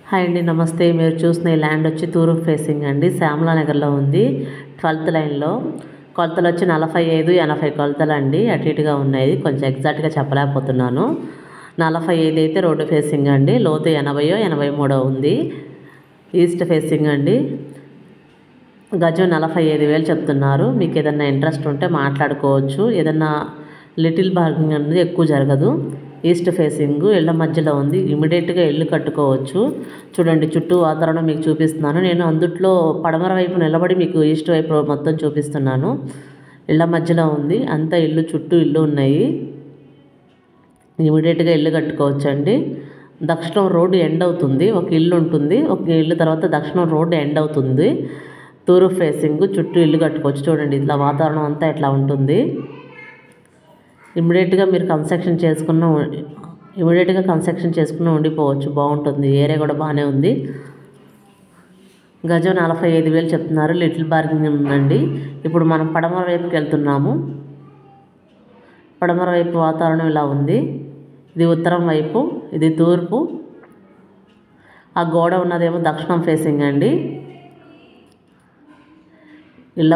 Hi అండి, నమస్తే. మీరు చూసిన ఈ ల్యాండ్ వచ్చి తూర్పు ఫేసింగ్ అండి. శ్యామలా నగర్లో ఉంది. 12th లైన్లో. కొలతలు వచ్చి 45, 80 కొలతలు అండి. అటు ఇటుగా ఉన్నాయి, కొంచెం ఎగ్జాక్ట్గా చెప్పలేకపోతున్నాను. 45 అయితే రోడ్డు ఫేసింగ్ అండి. లోతు 80, 83 ఉంది. ఈస్ట్ ఫేసింగ్ అండి. గజం 45,000 చెప్తున్నారు. మీకు ఏదన్నా ఇంట్రెస్ట్ ఉంటే మాట్లాడుకోవచ్చు. ఏదన్నా లిటిల్ బార్గింగ్ అనేది ఎక్కువ జరగదు. ఈస్ట్ ఫేసింగ్ ఇళ్ళ మధ్యలో ఉంది. ఇమీడియట్గా ఇల్లు కట్టుకోవచ్చు. చూడండి, చుట్టూ వాతావరణం మీకు చూపిస్తున్నాను. నేను అందుట్లో పడమర వైపు నిలబడి మీకు ఈస్ట్ వైపు మొత్తం చూపిస్తున్నాను. ఇళ్ళ మధ్యలో ఉంది. అంతా ఇల్లు చుట్టూ ఇల్లు ఉన్నాయి. ఇమీడియట్గా ఇల్లు కట్టుకోవచ్చు అండి. దక్షిణం రోడ్డు ఎండ్ అవుతుంది. ఒక ఇల్లు ఉంటుంది. ఒక ఇల్లు తర్వాత దక్షిణం రోడ్డు ఎండ్ అవుతుంది. తూర్పు ఫేసింగ్ చుట్టూ ఇల్లు కట్టుకోవచ్చు. చూడండి, ఇట్లా వాతావరణం అంతా ఇట్లా ఉంటుంది. ఇమీడియట్గా కన్స్ట్రక్షన్ చేసుకున్న ఉండిపోవచ్చు. బాగుంటుంది. ఏరియా కూడా బాగానే ఉంది. గజం 45,000 చెప్తున్నారు. లిటిల్ బార్గింగ్ ఉందండి. ఇప్పుడు మనం పడమర వైపుకి వెళ్తున్నాము. పడమర వైపు వాతావరణం ఇలా ఉంది. ఇది ఉత్తరం వైపు, ఇది తూర్పు. ఆ గోడ ఉన్నదేమో దక్షిణం ఫేసింగ్ అండి. ఇళ్ళ